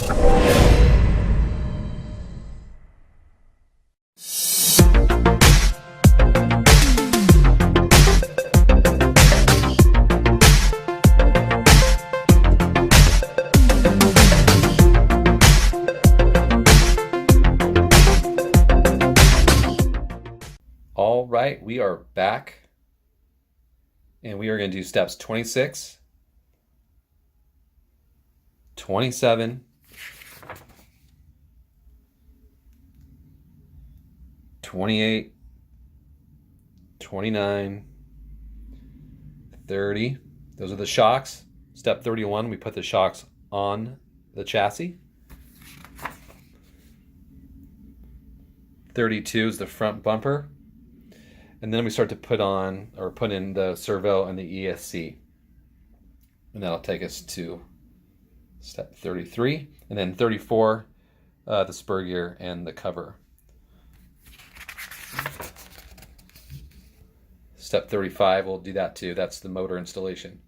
All right, we are back, and we are going to do steps 26, 27, 28, 29, 30. Those are the shocks. Step 31, we put the shocks on the chassis. 32 is the front bumper. And then we start to put in the servo and the ESC. And that'll take us to step 33. And then 34, the spur gear and the cover. Step 35, we'll do that too. That's the motor installation.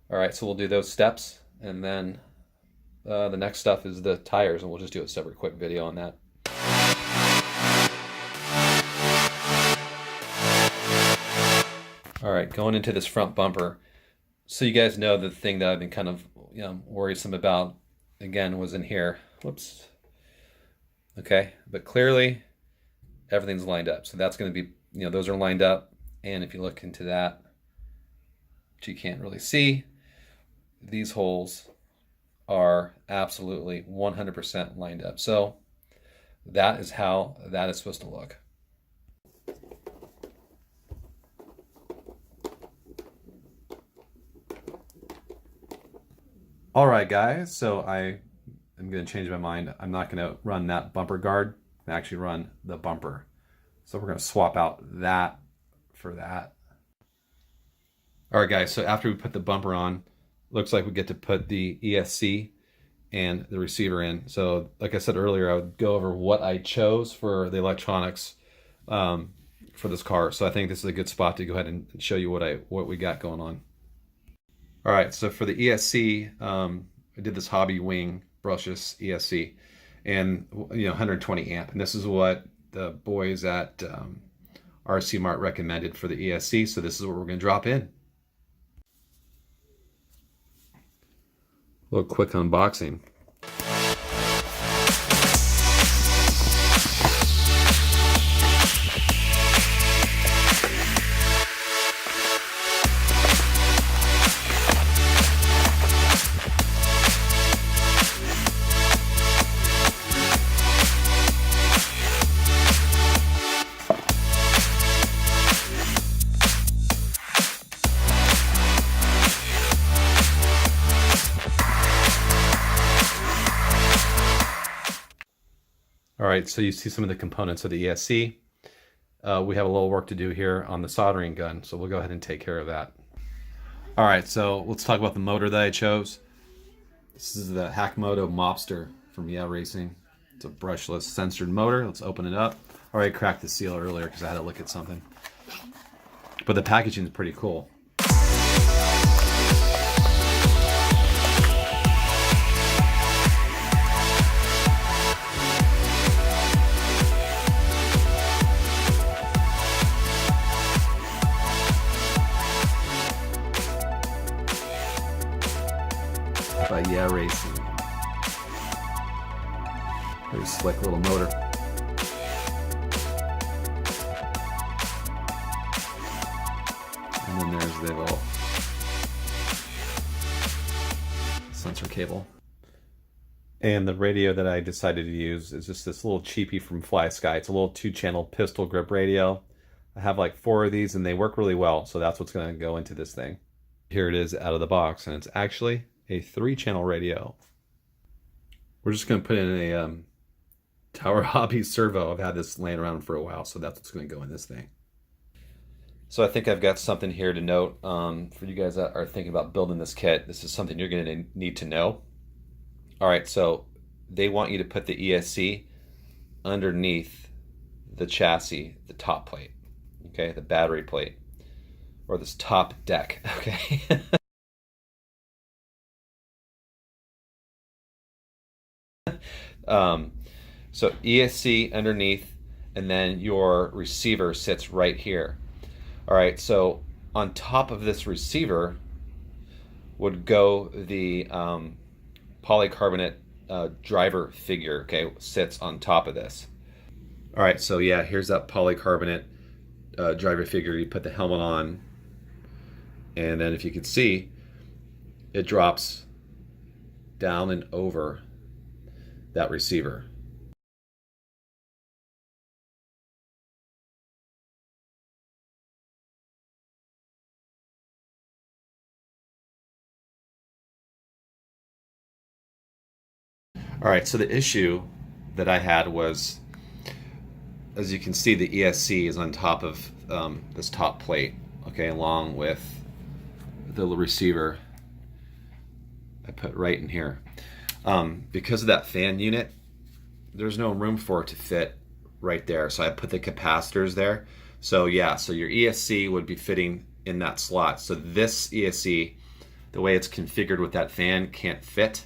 All right, so we'll do those steps. And then the next stuff is the tires, and we'll just do a separate quick video on that. All right, going into this front bumper. So you guys know the thing that I've been kind of worrisome about, again, was in here. Whoops. Okay, but clearly everything's lined up. So that's going to be, those are lined up. And if you look into that, which you can't really see, these holes are absolutely 100% lined up. So that is how that is supposed to look. All right, guys, so I am going to change my mind. I'm not going to run that bumper guard. I actually run the bumper. So we're going to swap out that for that. All right, guys, so after we put the bumper on, looks like we get to put the ESC and the receiver in. So like I said earlier, I would go over what I chose for the electronics for this car. So I think this is a good spot to go ahead and show you what we got going on. All right, so for the ESC, I did this Hobby Wing brushless ESC, and 120 amp, and this is what the boys at rcMart recommended for the ESC. So this is what we're going to drop in. A little quick unboxing. All right, so you see some of the components of the ESC. We have a little work to do here on the soldering gun, so we'll go ahead and take care of that. All right, so let's talk about the motor that I chose. This is the Hackmoto Mobster from Yeah Racing. It's a brushless censored motor. Let's open it up. I already cracked the seal earlier because I had to look at something. But the packaging is pretty cool. By Yeah Racing. Very slick little motor. And then there's the little sensor cable. And the radio that I decided to use is just this little cheapie from Fly Sky. It's a little 2-channel pistol grip radio. I have like 4 of these and they work really well, so that's what's going to go into this thing. Here it is out of the box, and it's actually a 3-channel radio. We're just going to put in a Tower Hobby servo. I've had this laying around for a while, so that's what's going to go in this thing. So I think I've got something here to note for you guys that are thinking about building this kit. This is something you're going to need to know. All right, so they want you to put the ESC underneath the chassis, the top plate, okay, the battery plate, or this top deck, okay? So ESC underneath, and then your receiver sits right here. All right, so on top of this receiver would go the polycarbonate driver figure, okay, sits on top of this. All right, so yeah, here's that polycarbonate driver figure. You put the helmet on, and then if you can see, it drops down and over that receiver. All right, so the issue that I had was, as you can see, the ESC is on top of this top plate, okay, along with the receiver I put right in here. Because of that fan unit, there's no room for it to fit right there, so I put the capacitors there. So yeah, so your ESC would be fitting in that slot. So this ESC, the way it's configured with that fan, can't fit.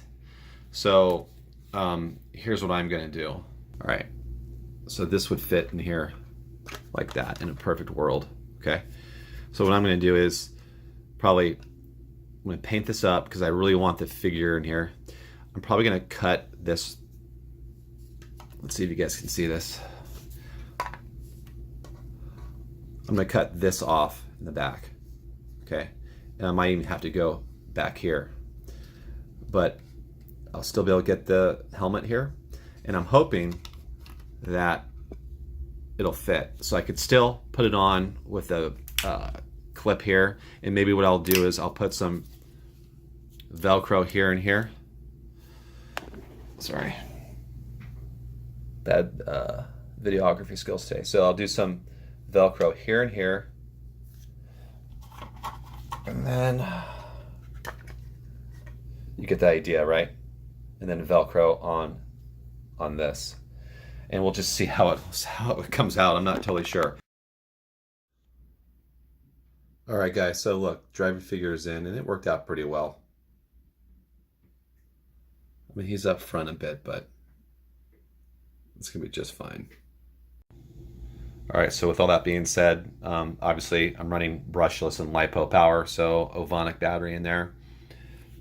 So here's what I'm gonna do. All right, so this would fit in here like that in a perfect world, okay? So what I'm gonna do is I'm gonna paint this up because I really want the figure in here. I'm probably gonna cut this. Let's see if you guys can see this. I'm gonna cut this off in the back, okay? And I might even have to go back here, but I'll still be able to get the helmet here, and I'm hoping that it'll fit. So I could still put it on with a clip here, and maybe what I'll do is I'll put some Velcro here and here. Sorry, bad videography skills today. So I'll do some Velcro here and here, and then you get the idea, right? And then Velcro on this, and we'll just see how it comes out. I'm not totally sure. All right, guys. So look, driver figure is in, and it worked out pretty well. I mean, he's up front a bit, but it's gonna be just fine. All right. So with all that being said, obviously I'm running brushless and LiPo power, so Ovonic battery in there,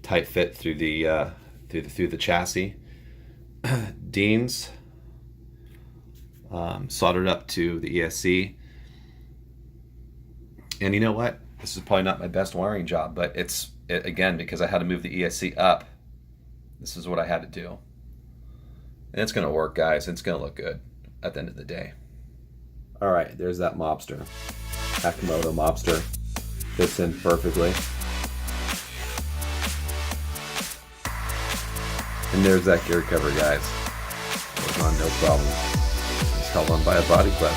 tight fit through the through the chassis. Deans soldered up to the ESC, and you know what? This is probably not my best wiring job, but again, because I had to move the ESC up. This is what I had to do, and it's gonna work, guys. It's gonna look good at the end of the day. All right, there's that mobster, Akimoto mobster, fits in perfectly. And there's that gear cover, guys. Goes on no problem. It's held on by a body clip.